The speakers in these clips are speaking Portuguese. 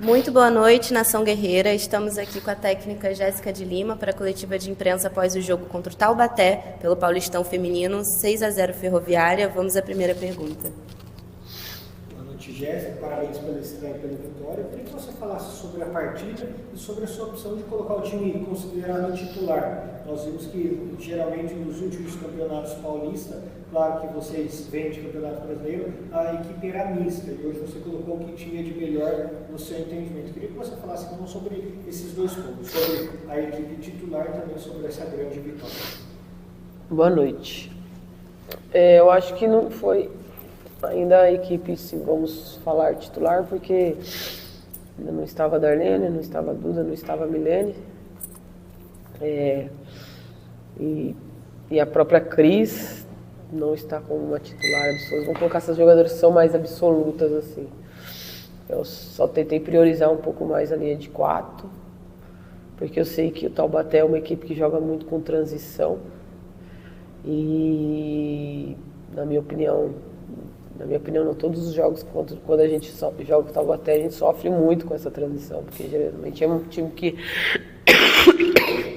Muito boa noite, Nação Guerreira. Estamos aqui com a técnica Jéssica de Lima para a coletiva de imprensa após o jogo contra o Taubaté, pelo Paulistão Feminino, 6-0 Ferroviária. Vamos à primeira pergunta. Boa noite, Jéssica. Parabéns pela estreia e pela vitória. Eu queria que você falasse sobre a partida e sobre a sua opção de colocar o time considerado titular. Nós vimos que, geralmente, nos últimos campeonatos paulistas, claro que vocês vêm de campeonato brasileiro, a equipe era mista e hoje você colocou o que tinha de melhor no seu entendimento. Eu queria que você falasse então sobre esses dois pontos, sobre a equipe titular e também sobre essa grande vitória. Boa noite. Eu acho que não foi ainda a equipe, se vamos falar titular, porque ainda não estava a Darlene, não estava a Duda, não estava a Milene. E a própria Cris não está como uma titular absoluta. Vamos colocar essas jogadoras que são mais absolutas, assim. Eu só tentei priorizar um pouco mais a linha de 4, porque eu sei que o Taubaté é uma equipe que joga muito com transição. E, na minha opinião, não, todos os jogos, quando a gente joga com o Taubaté, a gente sofre muito com essa transição, porque geralmente é um time que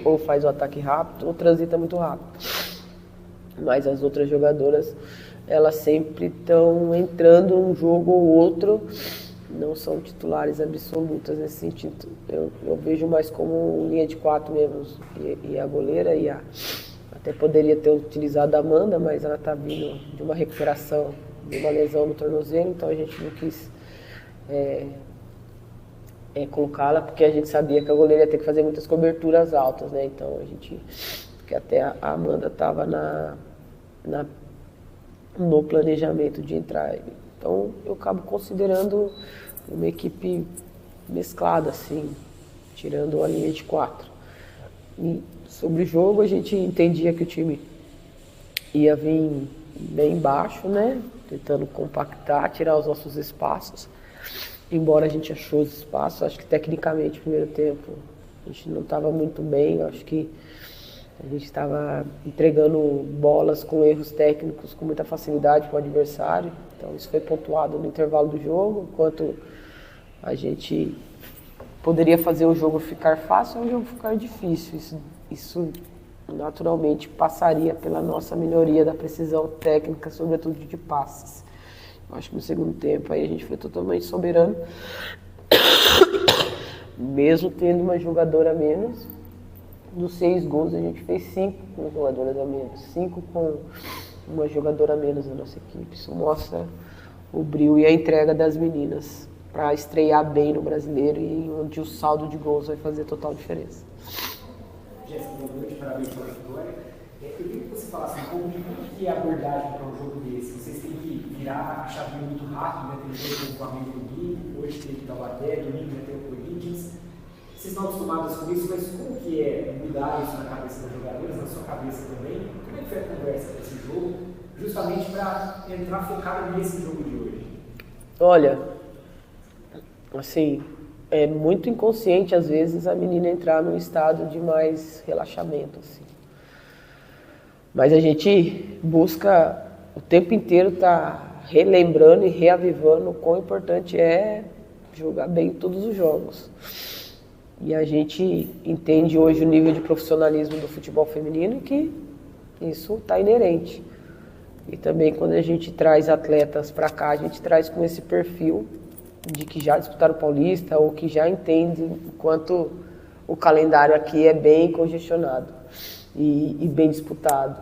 ou faz o ataque rápido ou transita muito rápido. Mas as outras jogadoras, elas sempre estão entrando um jogo ou outro, não são titulares absolutas nesse sentido. Eu vejo mais como linha de 4 mesmo, e a goleira, até poderia ter utilizado a Amanda, mas ela está vindo de uma recuperação de uma lesão no tornozelo, então a gente não quis colocá-la, porque a gente sabia que a goleira ia ter que fazer muitas coberturas altas, né? Então porque até a Amanda estava no planejamento de entrar. Então eu acabo considerando uma equipe mesclada, assim, tirando a linha de 4. E sobre o jogo, a gente entendia que o time ia vir bem baixo, né? Tentando compactar, tirar os nossos espaços. Embora a gente achou os espaços, acho que tecnicamente, no primeiro tempo, a gente não estava muito bem. Acho que a gente estava entregando bolas com erros técnicos com muita facilidade para o adversário. Então isso foi pontuado no intervalo do jogo. Enquanto a gente poderia fazer o jogo ficar fácil, o jogo ficar difícil. Isso naturalmente passaria pela nossa melhoria da precisão técnica, sobretudo de passes. Eu acho que no segundo tempo aí a gente foi totalmente soberano, mesmo tendo uma jogadora a menos. Dos 6 gols a gente fez 5 com jogadoras a menos, 5 com uma jogadora a menos na nossa equipe. Isso mostra o brilho e a entrega das meninas para estrear bem no Brasileiro, e onde o saldo de gols vai fazer total diferença. Jéssica, boa noite, parabéns pela vitória. Eu queria que você falasse um pouco de como que é a abordagem para um jogo desse. Vocês têm que virar a chave muito rápido, né? Tem jogo com o Flamengo domingo, hoje tem o Taubaté, domingo vai ter o Corinthians. Vocês estão acostumados com isso, mas como que é mudar isso na cabeça das jogadoras, na sua cabeça também? Como é que foi a conversa desse jogo, justamente para entrar focado nesse jogo de hoje? Olha, assim, é muito inconsciente às vezes a menina entrar num estado de mais relaxamento, assim. Mas a gente busca o tempo inteiro estar relembrando e reavivando o quão importante é jogar bem todos os jogos. E a gente entende hoje o nível de profissionalismo do futebol feminino, que isso está inerente. E também quando a gente traz atletas para cá, a gente traz com esse perfil de que já disputaram o Paulista ou que já entendem o quanto o calendário aqui é bem congestionado e bem disputado.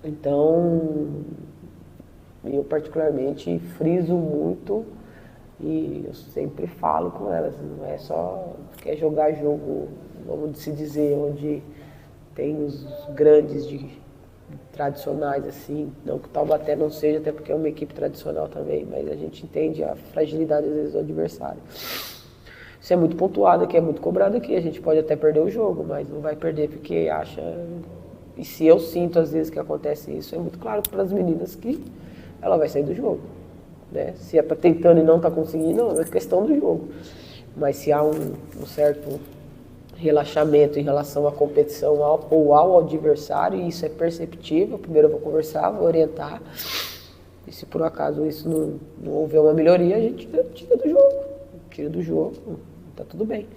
Então, eu particularmente friso muito, e eu sempre falo com elas, não é só quer jogar jogo, vamos se dizer, onde tem os grandes tradicionais, assim, não que o Taubaté não seja, até porque é uma equipe tradicional também, mas a gente entende a fragilidade às vezes do adversário. Isso é muito pontuado aqui, é muito cobrado aqui, a gente pode até perder o jogo, mas não vai perder porque acha... E se eu sinto às vezes que acontece isso, é muito claro para as meninas que ela vai sair do jogo, né? Se ela está tentando e não está conseguindo, não, é questão do jogo. Mas se há um certo relaxamento em relação à competição ou ao adversário, e isso é perceptível, primeiro eu vou conversar, vou orientar, e se por acaso isso não houver uma melhoria, a gente tira do jogo. tira do jogo, tá tudo bem.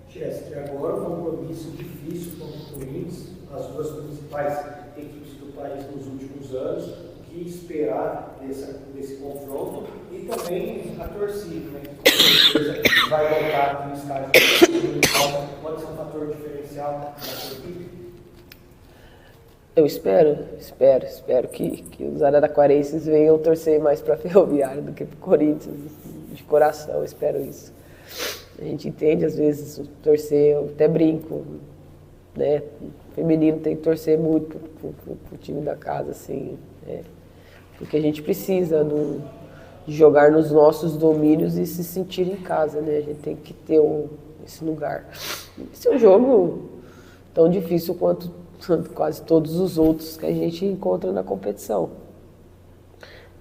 Jéssica, agora um compromisso difícil contra o Corinthians, as duas principais equipes do país nos últimos anos. O que esperar desse confronto e também a torcida, né, que com certeza vai voltar aqui no estádio, pode ser um fator diferencial da sua equipe? Eu espero que os araraquarenses venham torcer mais para a Ferroviária do que para o Corinthians, de coração, eu espero isso. A gente entende, às vezes, torcer, eu até brinco, né? O feminino tem que torcer muito pro time da casa, assim, porque a gente precisa de jogar nos nossos domínios e se sentir em casa, né? A gente tem que ter esse lugar. Esse é um jogo tão difícil quanto quase todos os outros que a gente encontra na competição.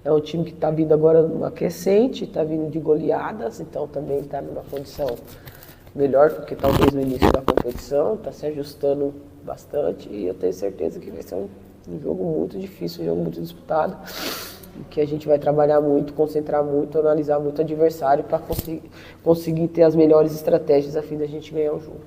É um time que está vindo agora numa crescente, está vindo de goleadas, então também está numa condição melhor do que talvez no início da competição, está se ajustando bastante e eu tenho certeza que vai ser um jogo muito difícil, um jogo muito disputado, que a gente vai trabalhar muito, concentrar muito, analisar muito o adversário para conseguir ter as melhores estratégias a fim da gente ganhar o jogo.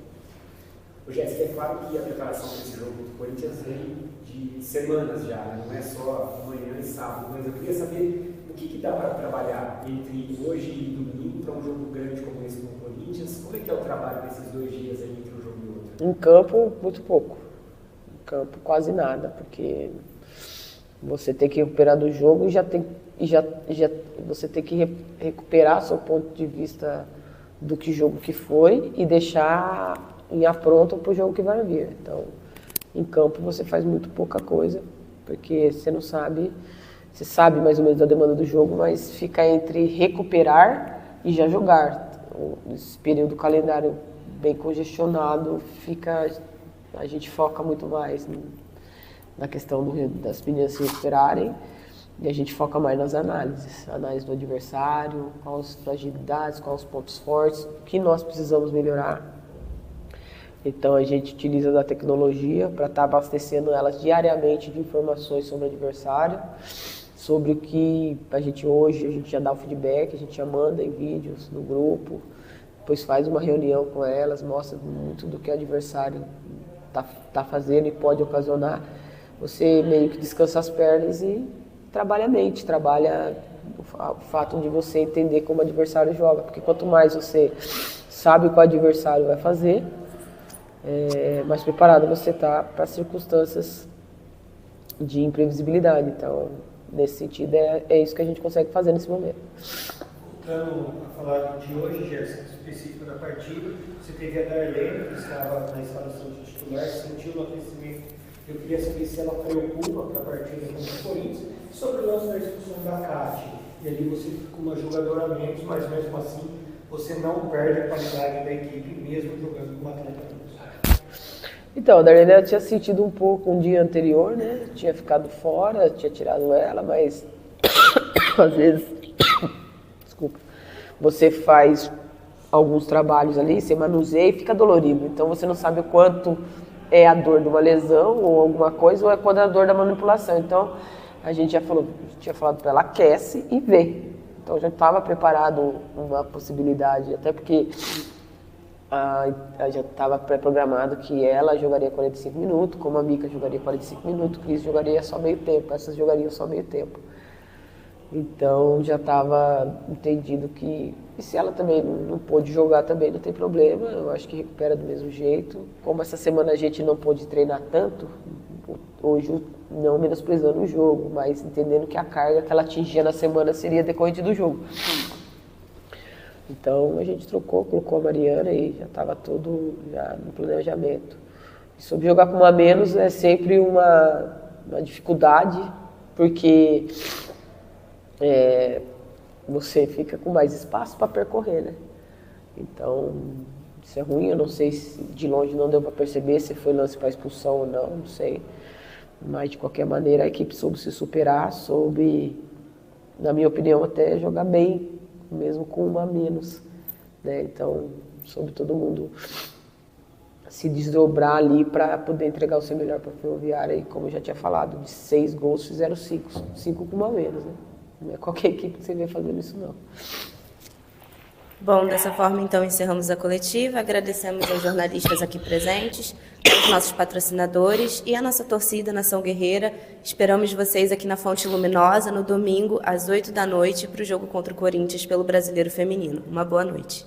Jéssica, é claro que a preparação desse jogo do Corinthians vem de semanas já, né? Não é só amanhã e sábado, mas eu queria saber o que dá para trabalhar entre hoje e domingo para um jogo grande como esse com o Corinthians. Como é que é o trabalho desses 2 dias aí entre um jogo e outro? Em campo, muito pouco. Em campo, quase nada, porque você tem que recuperar do jogo você tem que recuperar seu ponto de vista do que jogo que foi e deixar em apronto para o jogo que vai vir. Então, em campo você faz muito pouca coisa, porque você não sabe, você sabe mais ou menos a demanda do jogo, mas fica entre recuperar e já jogar. Esse período calendário bem congestionado, a gente foca muito mais na questão das meninas se recuperarem e a gente foca mais nas análises. Análise do adversário, quais as fragilidades, quais os pontos fortes, o que nós precisamos melhorar. Então a gente utiliza da tecnologia para estar abastecendo elas diariamente de informações sobre o adversário, sobre o que a gente já dá o feedback, a gente já manda em vídeos no grupo, depois faz uma reunião com elas, mostra muito do que o adversário tá fazendo e pode ocasionar. Você meio que descansa as pernas e trabalha a mente, trabalha o fato de você entender como o adversário joga, porque quanto mais você sabe o que o adversário vai fazer, mais preparado você está para circunstâncias de imprevisibilidade. Então, nesse sentido, é isso que a gente consegue fazer nesse momento. Voltando a falar de hoje, Jéssica, específico da partida, você teve a Darlene, que estava na instalação de titular, sentiu no aquecimento. Eu queria saber se ela preocupa para a partida contra o Corinthians, sobre o lance da expulsão da Cátia. E ali você fica com uma jogadora a menos, mas mesmo assim você não perde a qualidade da equipe, mesmo jogando com uma atleta menos. Então, a Darlene tinha sentido um pouco um dia anterior, né? Tinha ficado fora, tinha tirado ela, mas às vezes, desculpa, você faz alguns trabalhos ali, você manuseia e fica dolorido. Então você não sabe o quanto é a dor de uma lesão ou alguma coisa, ou é quando é a dor da manipulação. Então a gente tinha falado para ela, aquece e vê. Então já estava preparado uma possibilidade, até porque já estava pré-programado que ela jogaria 45 minutos, como a Mica jogaria 45 minutos, o Cris jogaria só meio tempo, essas jogariam só meio tempo. Então já estava entendido que, e se ela também não pôde jogar também, não tem problema, eu acho que recupera do mesmo jeito. Como essa semana a gente não pôde treinar tanto, hoje não menosprezando o jogo, mas entendendo que a carga que ela atingia na semana seria decorrente do jogo. Então a gente colocou a Mariana e já estava tudo já no planejamento. E sobre jogar com uma a menos é sempre uma dificuldade, porque você fica com mais espaço para percorrer, né? Então isso é ruim, eu não sei se de longe não deu para perceber se foi lance para expulsão ou não sei. Mas de qualquer maneira a equipe soube se superar, soube, na minha opinião, até jogar bem, mesmo com uma a menos, né? Então, soube todo mundo se desdobrar ali para poder entregar o seu melhor para a Ferroviária. E como eu já tinha falado, de 6 gols fizeram 5 com uma a menos, né? Não é qualquer equipe que você vê fazendo isso, não. Bom, dessa forma, então, encerramos a coletiva. Agradecemos aos jornalistas aqui presentes, aos nossos patrocinadores e à nossa torcida Nação Guerreira. Esperamos vocês aqui na Fonte Luminosa no domingo, às 8 da noite, para o jogo contra o Corinthians pelo Brasileiro Feminino. Uma boa noite.